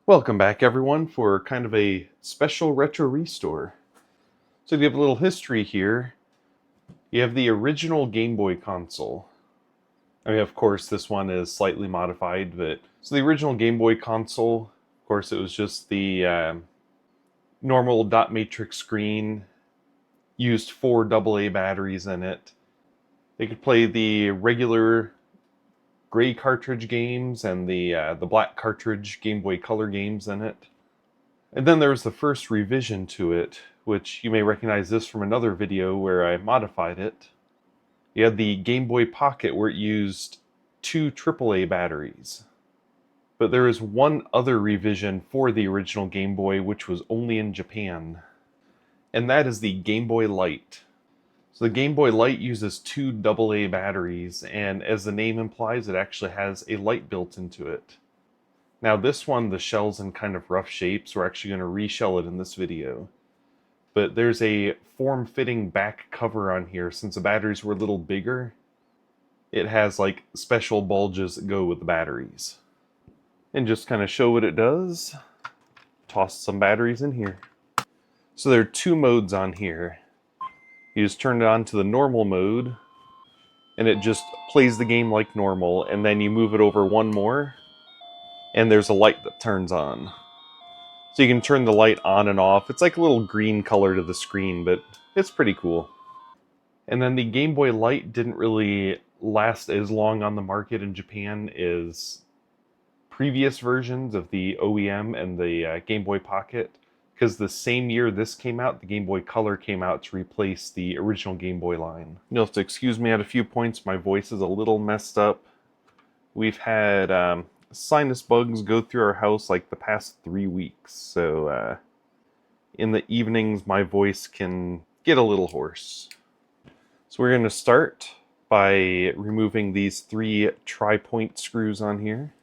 Welcome back, everyone, for kind of a special retro restore. So, to give a little history here, you have the original Game Boy console. I mean, of course, this one is slightly modified, but so the original Game Boy console, of course, it was just the normal dot matrix screen, used 4 AA batteries in it. They could play the regular gray cartridge games and the black cartridge Game Boy Color games in it. And then there was the first revision to it, which you may recognize this from another video where I modified it. You had the Game Boy Pocket where it used 2 AAA batteries. But there is one other revision for the original Game Boy which was only in Japan. And that is the Game Boy Light. So the Game Boy Light uses 2 AA batteries, and as the name implies, it actually has a light built into it. Now this one, the shell's in kind of rough shape, so we're actually going to reshell it in this video. But there's a form-fitting back cover on here. Since the batteries were a little bigger, it has like special bulges that go with the batteries. And just kind of show what it does, toss some batteries in here. So there are 2 modes on here. You just turn it on to the normal mode, and it just plays the game like normal, and then you move it over one more, and there's a light that turns on. So you can turn the light on and off. It's like a little green color to the screen, but it's pretty cool. And then the Game Boy Light didn't really last as long on the market in Japan as previous versions of the OEM and the Game Boy Pocket, because the same year this came out, the Game Boy Color came out to replace the original Game Boy line. You'll have to excuse me at a few points, my voice is a little messed up. We've had sinus bugs go through our house like the past 3 weeks, so in the evenings my voice can get a little hoarse. So we're going to start by removing these 3 tri-point screws on here.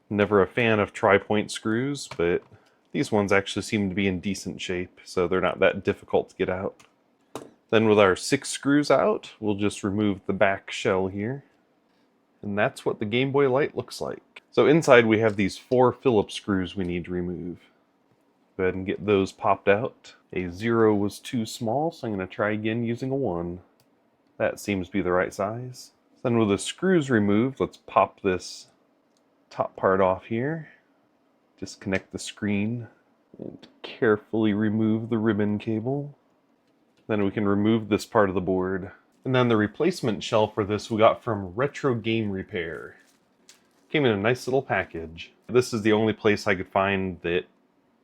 Never a fan of tri-point screws, but these ones actually seem to be in decent shape, so they're not that difficult to get out. Then with our 6 screws out, we'll just remove the back shell here. And that's what the Game Boy Light looks like. So inside we have these 4 Phillips screws we need to remove. Go ahead and get those popped out. A 0 was too small, so I'm going to try again using a 1. That seems to be the right size. Then with the screws removed, let's pop this top part off here. Disconnect the screen and carefully remove the ribbon cable. Then we can remove this part of the board. And then the replacement shell for this we got from Retro Game Repair. Came in a nice little package. This is the only place I could find that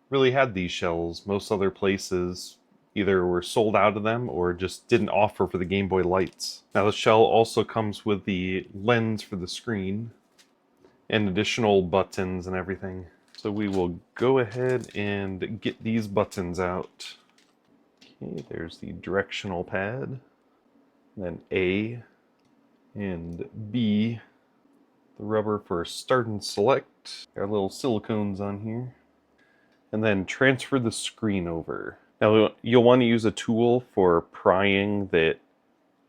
really had these shells. Most other places either were sold out of them or just didn't offer for the Game Boy Lights. Now the shell also comes with the lens for the screen and additional buttons and everything. So we will go ahead and get these buttons out. Okay, there's the directional pad. Then A and B, the rubber for start and select. Got little silicones on here. And then transfer the screen over. Now you'll want to use a tool for prying that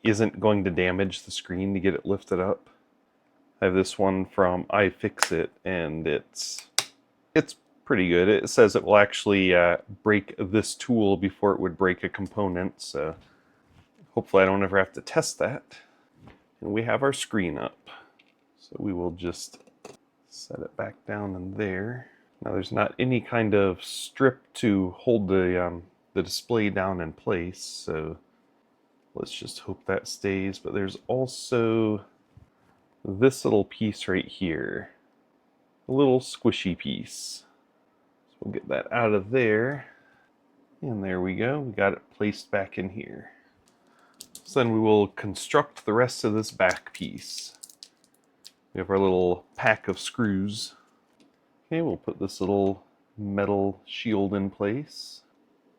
isn't going to damage the screen to get it lifted up. I have this one from iFixit, and it's pretty good. It says it will actually break this tool before it would break a component, so hopefully I don't ever have to test that. And we have our screen up. So we will just set it back down in there. Now there's not any kind of strip to hold the display down in place, so let's just hope that stays. But there's also this little piece right here. A little squishy piece. So we'll get that out of there. And there we go. We got it placed back in here. So then we will construct the rest of this back piece. We have our little pack of screws. Okay, we'll put this little metal shield in place.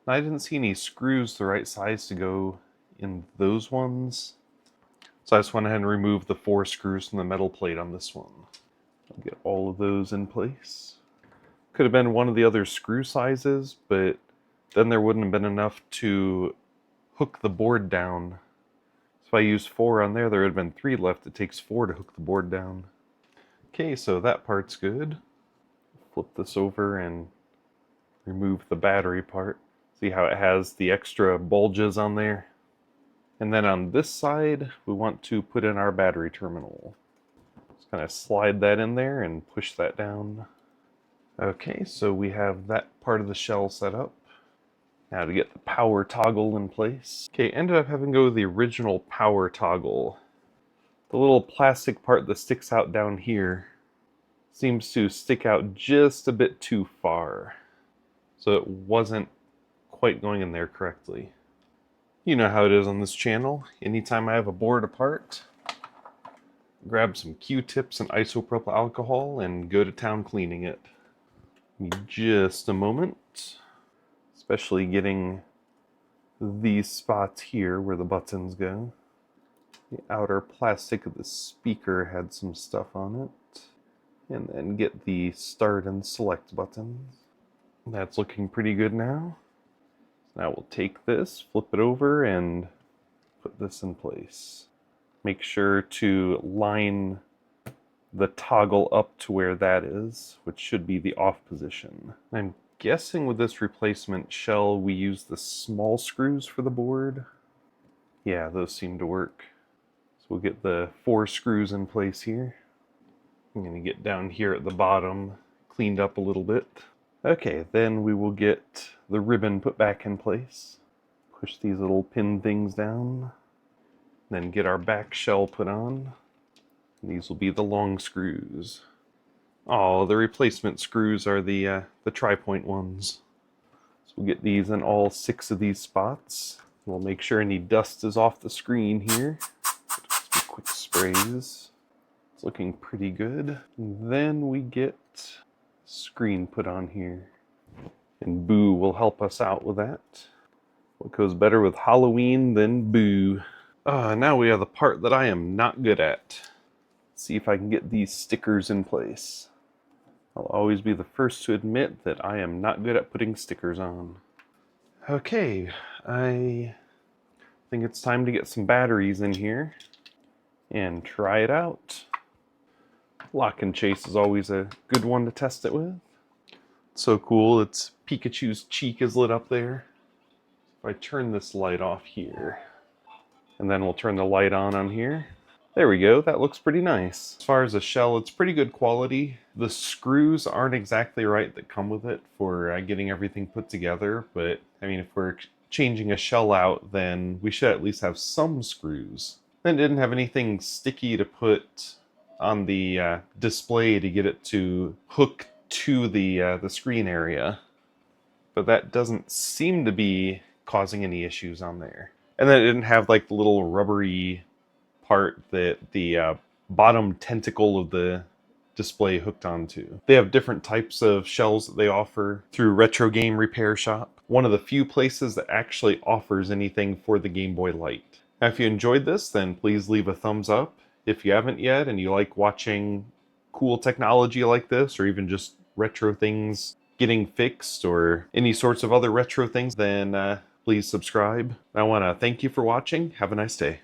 I didn't see any screws the right size to go in those ones, so I just went ahead and removed the 4 screws from the metal plate on this one. I'll get all of those in place. Could have been one of the other screw sizes, but then there wouldn't have been enough to hook the board down. So if I used 4 on there, there would have been 3 left. It takes 4 to hook the board down. Okay, so that part's good. flip this over and remove the battery part. See how it has the extra bulges on there? And then on this side, we want to put in our battery terminal. Just kind of slide that in there and push that down. Okay, so we have that part of the shell set up. Now to get the power toggle in place. Okay, ended up having to go with the original power toggle. The little plastic part that sticks out down here seems to stick out just a bit too far. So it wasn't quite going in there correctly. You know how it is on this channel. Anytime I have a board apart, grab some Q-tips and isopropyl alcohol and go to town cleaning it. Give me just a moment. Especially getting these spots here where the buttons go. The outer plastic of the speaker had some stuff on it. And then get the start and select buttons. That's looking pretty good now. Now we'll take this, flip it over, and put this in place. Make sure to line the toggle up to where that is, which should be the off position. I'm guessing with this replacement shell we use the small screws for the board. Yeah, those seem to work. So we'll get the 4 screws in place here. I'm going to get down here at the bottom, cleaned up a little bit. Okay, then we will get the ribbon put back in place. Push these little pin things down. Then get our back shell put on. These will be the long screws. Oh, the replacement screws are the tri-point ones. So we'll get these in all 6 of these spots. We'll make sure any dust is off the screen here. Just some quick sprays. It's looking pretty good. And then we get screen put on here. And Boo will help us out with that. What goes better with Halloween than Boo? Now we have the part that I am not good at. Let's see if I can get these stickers in place. I'll always be the first to admit that I am not good at putting stickers on. Okay, I think it's time to get some batteries in here and try it out. Lock and Chase is always a good one to test it with. It's so cool, it's Pikachu's cheek is lit up there. If I turn this light off here, and then we'll turn the light on here. There we go, that looks pretty nice. As far as the shell, it's pretty good quality. The screws aren't exactly right that come with it for getting everything put together, but I mean, if we're changing a shell out, then we should at least have some screws. Then didn't have anything sticky to put on the display to get it to hook to the screen area, but that doesn't seem to be causing any issues on there. And then it didn't have like the little rubbery part that the bottom tentacle of the display hooked onto. They have different types of shells that they offer through Retro Game Repair Shop, one of the few places that actually offers anything for the Game Boy Light. Now if you enjoyed this, then please leave a thumbs up. If you haven't yet and you like watching cool technology like this, or even just retro things getting fixed, or any sorts of other retro things, then please subscribe. I want to thank you for watching. Have a nice day.